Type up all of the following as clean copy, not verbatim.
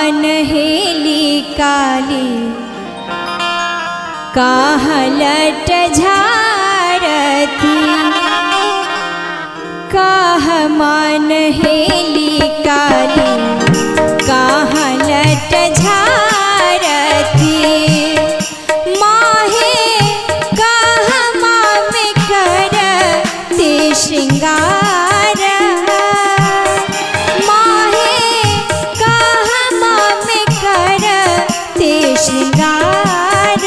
मान हेली काली कहाँ लट झारती। कहाँ मान हेली काली कहाँ लट झारती। माहे कहाँ माम करते श्रृंगार। माहे कहाँ माम करते श्रृंगार।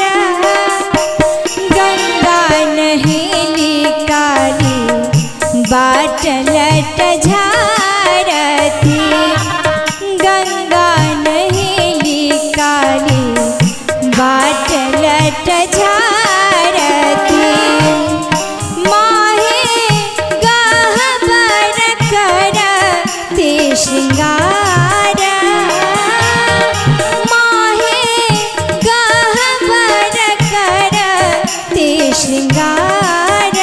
गंगा नहेली काली बाट लट झारती। गंगा नहेली काली बाट लट झारती। माहे गहबर करते श्रृंगार। माहे गहबर करते श्रृंगार।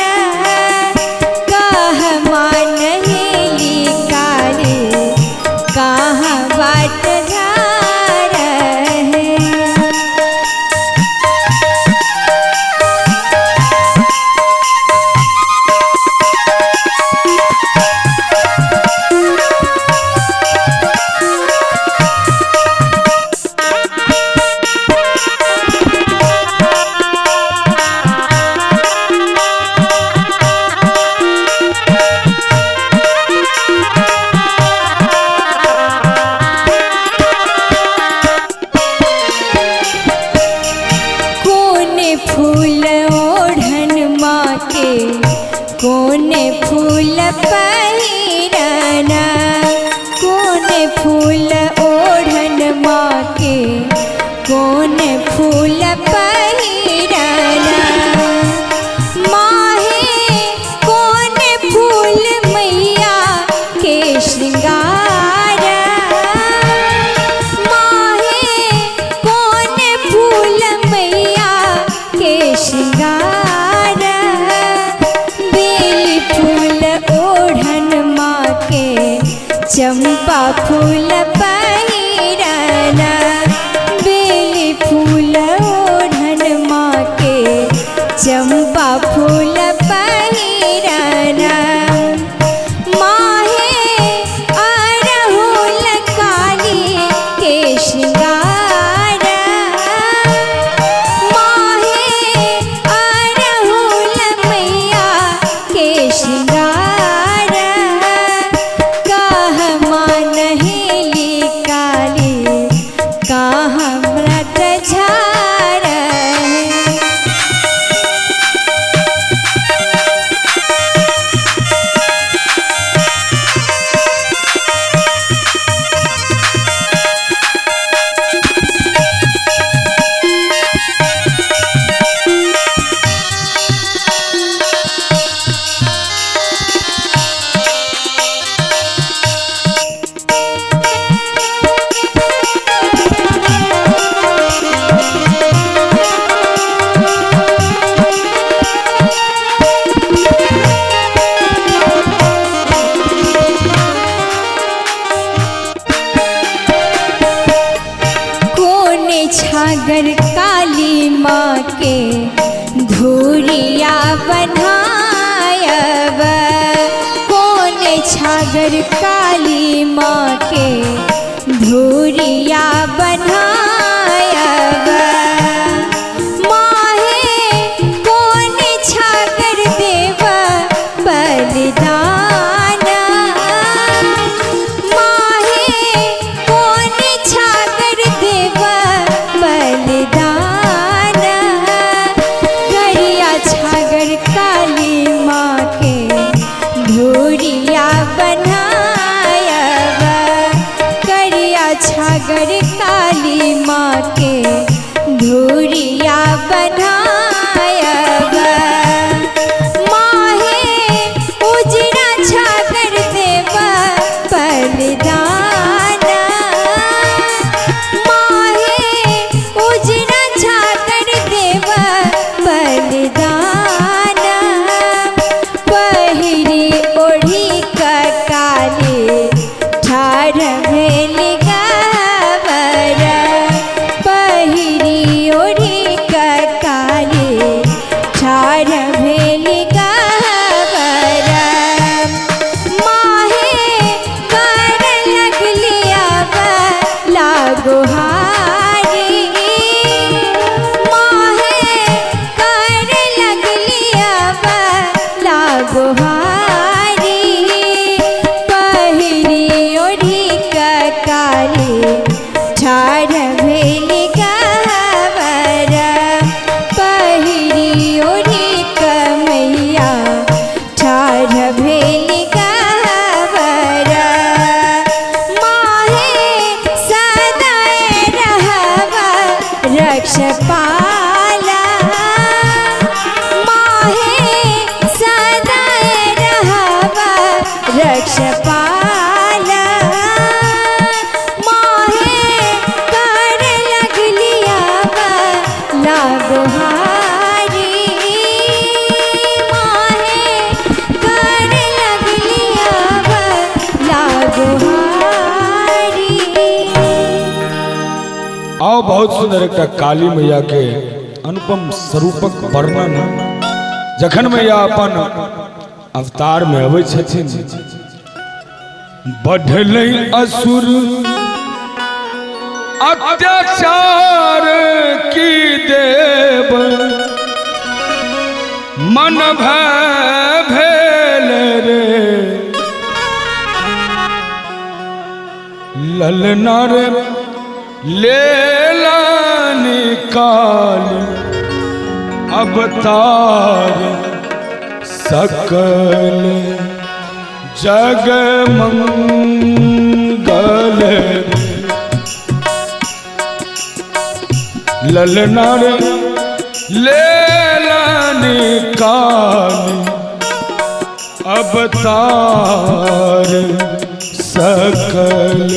कहाँ मान हेली काली कहाँ बाट झार है। फूल ओढ़न माँ के कोने फूल पहिरना। कोने फूल ओढ़न माँ के कोने फूल पहिरना। माहे कोने फूल मैया के श्रृंगार। माहे कोने फूल मैया के श्रृंगार। बेली फूल ओढ़न माँ के चंपा फूल पहिरना। बेली फूल ओढ़न माँ के चंपा फूल पहिरना। माहे अरहुल काली के श्रृंगार। माहे अरहुल मैया के श्रृंगार। कहाँ मान हेली काली कहाँ व्रत झार है। छागर काली माँ के धूरिया बनायब। कोने छागर काली माँ के धूरिया बनायब। माहे कोने छागर देव बलिदान। माहे कोने छागर देव बलिदान। गरिया छागर काली माँ के धूरिया बनायब। गरिया छागर काली माँ के धूरिया बनायब। माहे उजरा छागर देव बलिदान। माहे उजरा छागर देव बलिदान। पहिरी ओढ़ी का काली ठाढ़ भेल गावा। मोहे सदा रहबा रक्षपाला मोहे कर लगलिया लागोहारी मोहे कर लगलिया लागोहारी। आओ बहुत सुंदर एक काली मैया के अनुपम स्वरूपक वर्णन जखन मैया अपन अवतार में अबै छथिन। बढ़लै असुर अत्याचार की देव मन भय भेल रे ललना रे लेला निकाल अवतार सकल जग मंगल ललना रे लेला निकाल अवतार सकल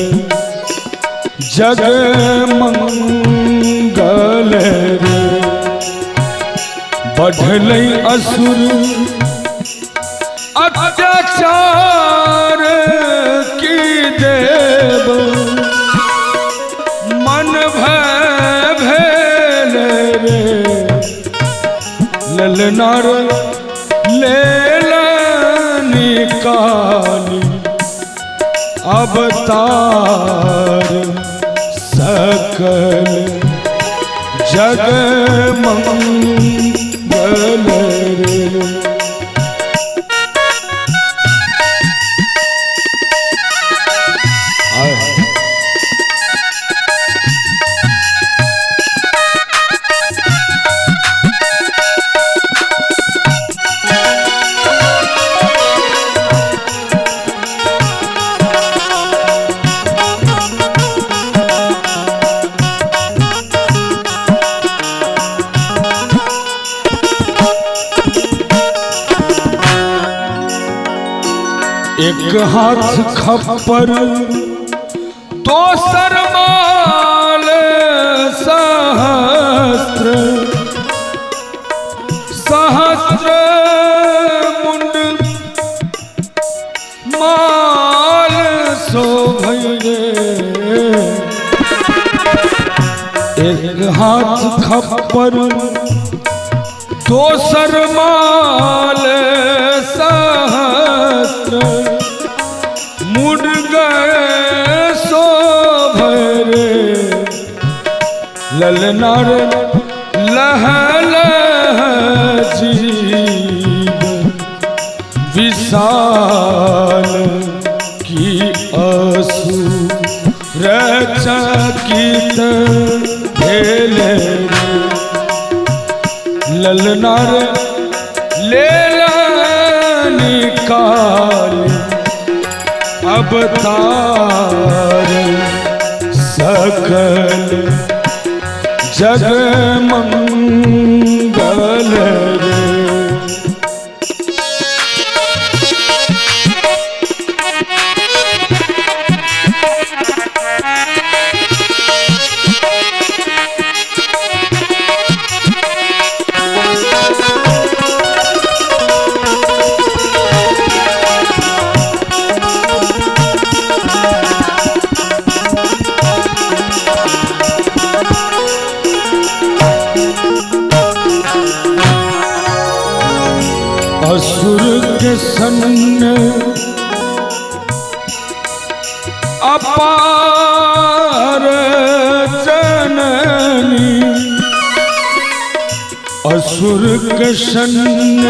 जग मंगल रे। बढ़लै असुर अत्याचार की देव मन भय भेल रे ललना रे लेला निकाली अवतार सकल जग मंगल रे। एक हाथ खप्पर दोसर माल सहस्त्र सहस्त्र मुंड माल शोभये। एक हाथ खप्पर दोसर माल सहस्त्र मुड़ गए शोभरे ललना रे लह लह जीव विशाल की असुर चकित भेले ललना रे लेला निकाल अवतार सकल जग मंगल रे। असुर के सन्न अपार जननी असुर के सन्न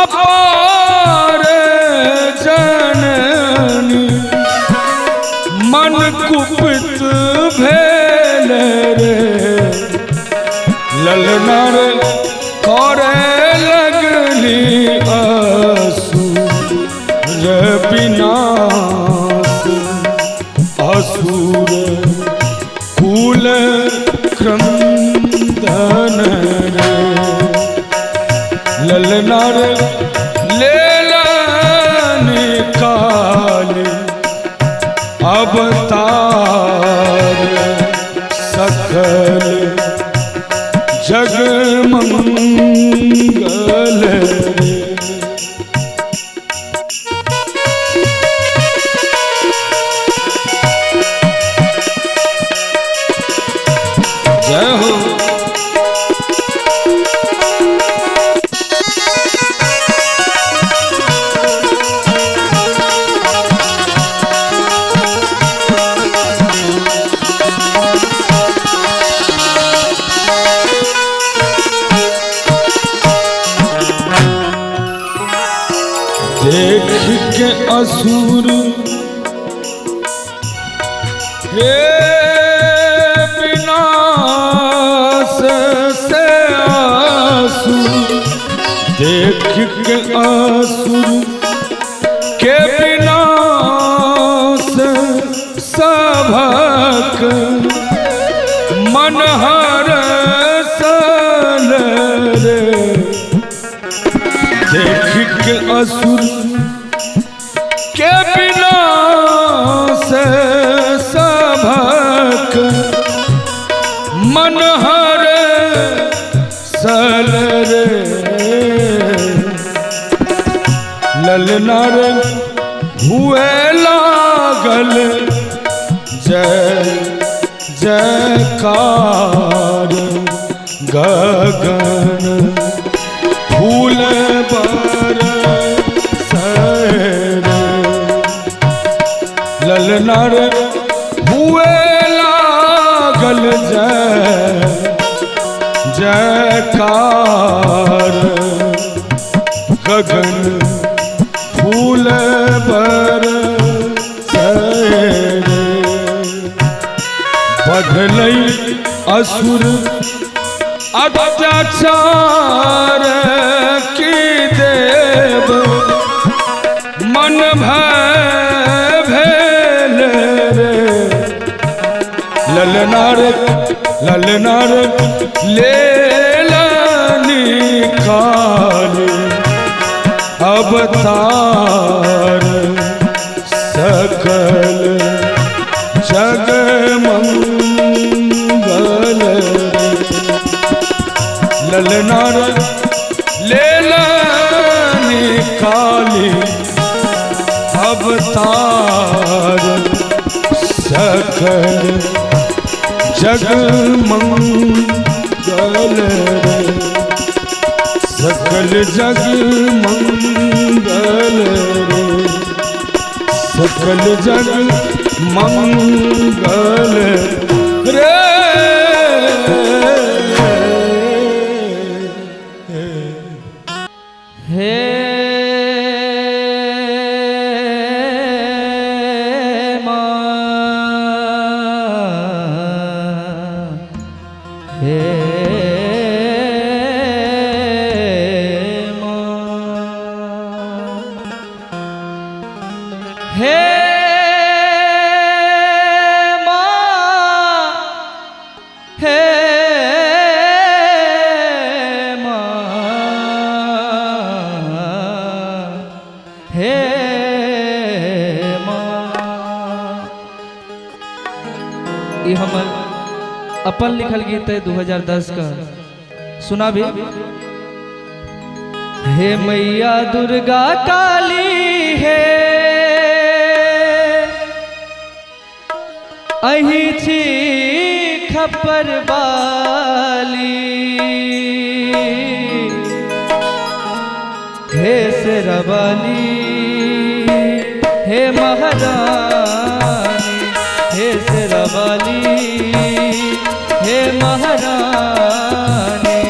अपार जननी मन कुपित भेल रे ललना रे करे लगली असुर विनाश असुर कुल क्रंदन रे ललना रे लेला निकाल अवतार सकल जग मंगल जय हो। देख के असुर हे विनाश से आसुर देख के असुर के विनाश सभक मन हर सल रे देख के असुर के विनाश सभक मन हर सल रे ललना रे हुए लागल जय जयकार गगन फूल ललना रे हुए लागल जय जयकार गगन फूल बढ़लई असुर अत्याचार की देव मन भय भेल रे ललना रे लेला निकाल अवतार सकल जग मंगल ललना रे लेला निकाली अवतार सकल जग मंगल सकल जग मंगल सकल जग मंगल रे हे हमर अपन लिखल गीत है 2010 का सुना भी। हे मैया दुर्गा काली है अही छी खपर बाली हे शेरवाली हे महारानी हे शेरवाली हे महारानी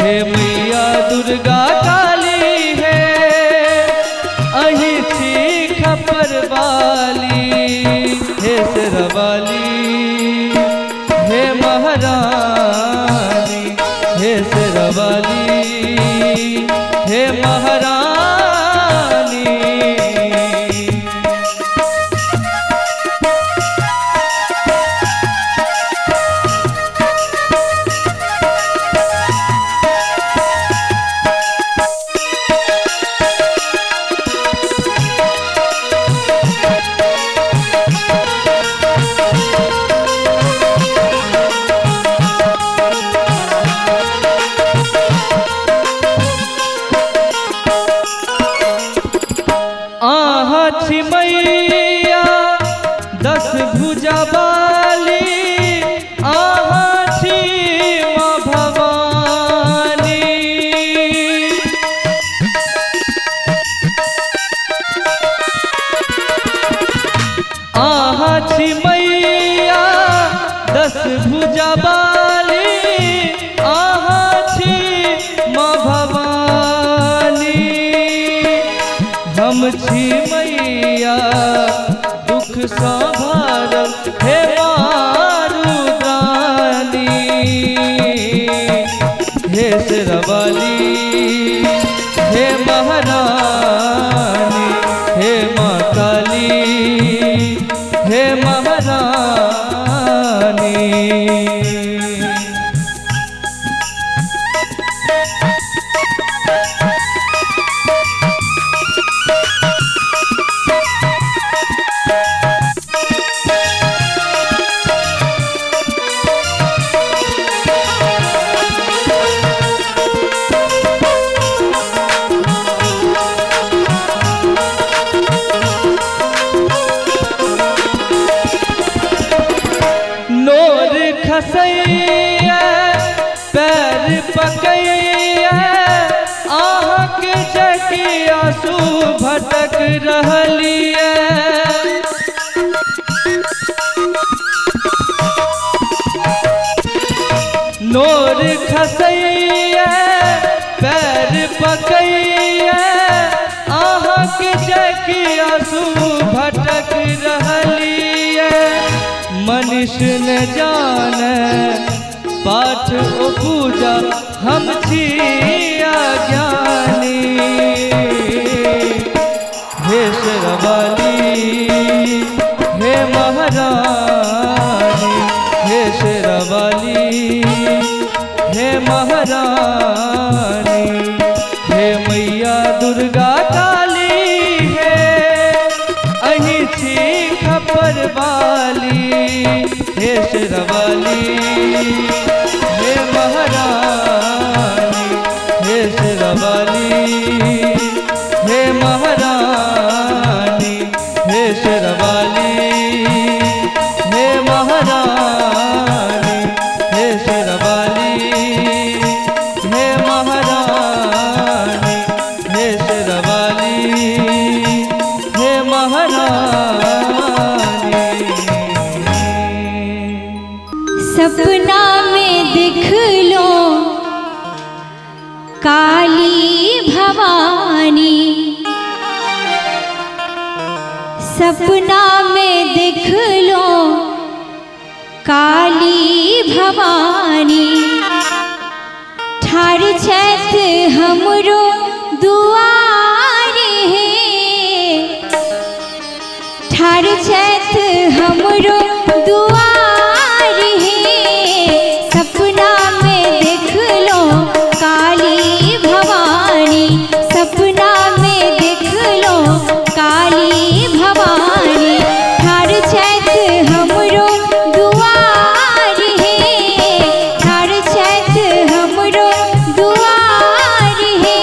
हे मैया दुर्गा काली है अही छी खपर वाली हे शेरवाली हे महारानी हे शेरवाली हे महारानी। हम छी मैया दुख संभारल हे मारुद्रानी हे शेरावाली हे महारानी हे माँ काली हे महारानी। नोर खसैया पैर पकैया आहक जकिया सु भटक रहलिए नोर खसैया पैर पकैया आहक जकिया सु भटक रहलिए मनुष न जान पाठ ओ पूजा हम छी अज्ञानी हे शेरावाली हे महारानी हे शेरावाली हे महारानी हे मैया दुर्गा काली हे अहीं छी खपर वाली हे शेरावाली हे महारानी हे शेरावाली हे महारानी हे शेरावाली हे महारानी हे शेरावाली हे महारानी हे शेरावाली हे महारानी। सपना में दिख लो काली भवानी सपना में दिख लो काली भवानी ठार छथ हमरो दुआरे है ठार छथ हमरो दुआरे है सपना में देख लो काली भवानी सपना में देख लो काली भवानी ठार छथ हमरो दुआरे है ठार छथ हमरो दुआरे है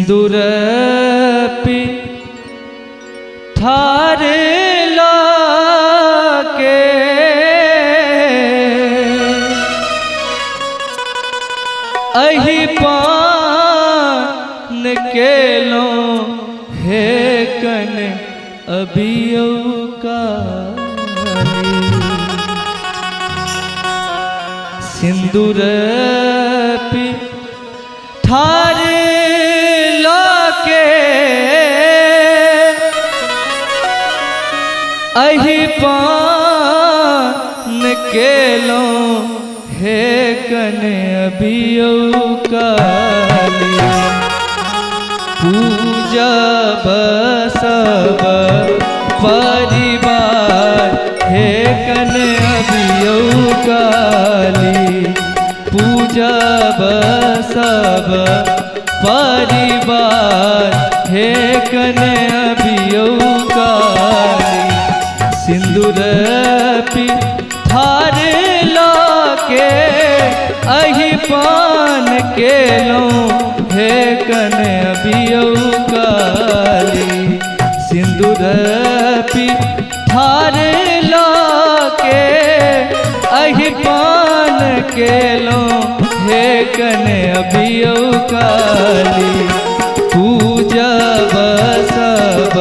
सिंदूर पी थारे लाके अहि पान केलो हे कन अभियो काली सिंदूर पी थारे लाके अहि पान केलो हे कन अभियो काली पूजा बसब परिवार हे कन अभियो काली पूजा बसब परिवार हे कन अभियो काली सिंदूर पी थारे लाके अहि पान केलो हे कन अभियो काली सिंदूर पी थारे लाके अहि पान केलो हे कन अभियो काली पूजा बसब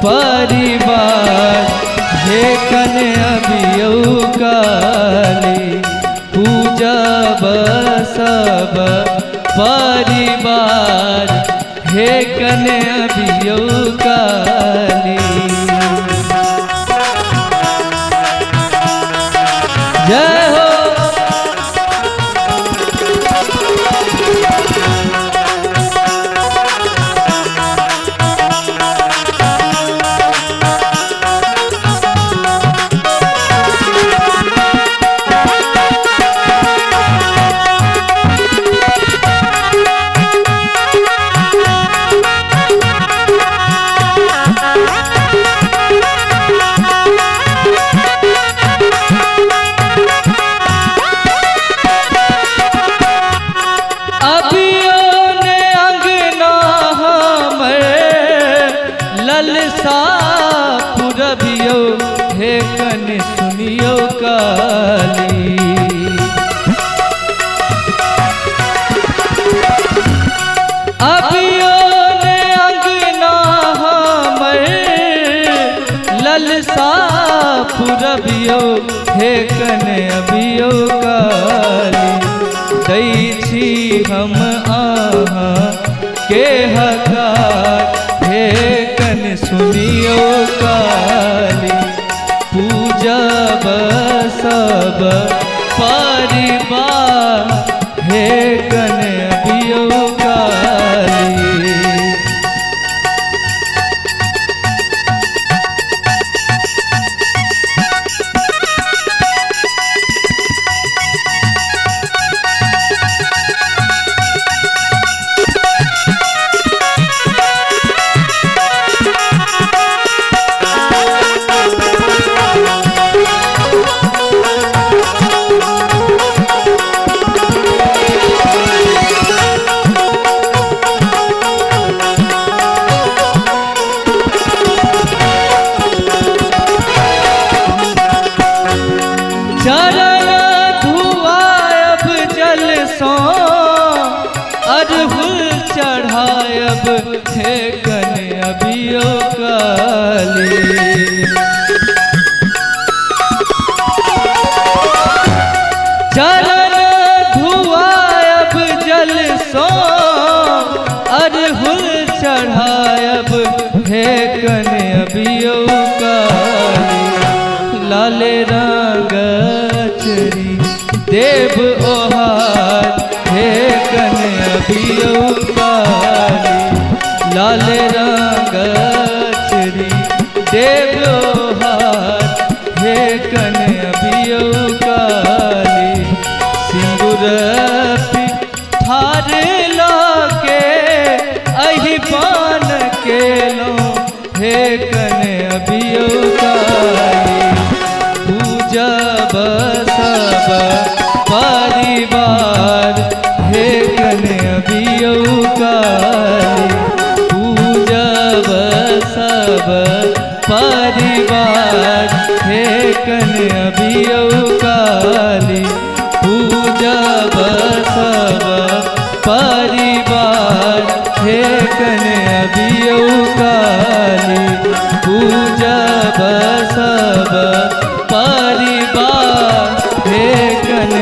परिवार हे कन अभियो काली पूजा बसब परिवार हे कन अभियो काली जय हो ललसा पुरबियो हे कन सुनियो काली अभियो ने अंगना हमर ललसा पुरबियो हे कन अभियो काली दै छी हम आहाँ के हकार हे कन सुनियो काली पूजा बसब परिवार हे कन अभियो काली चरण धुआयब जल सो अरहुल चढ़ायब हे कन अभियो काली चरण धुआयब जल सो अरहुल चढ़ायब हे कन अभियो काली लाले रंग चरी देव ओहार हे कन अभियो काली लाले रंग चरी देव ओहार हे कन अभियो काली सिंदूर पी थारे लाके अहि पान केलो हे कन अभियो काली पूजा बसब परिवार हे कन अभियो काली कन अभियो काली पूजा सब परिवार हे कन अभियो काली पूजा सब परिवार हे कन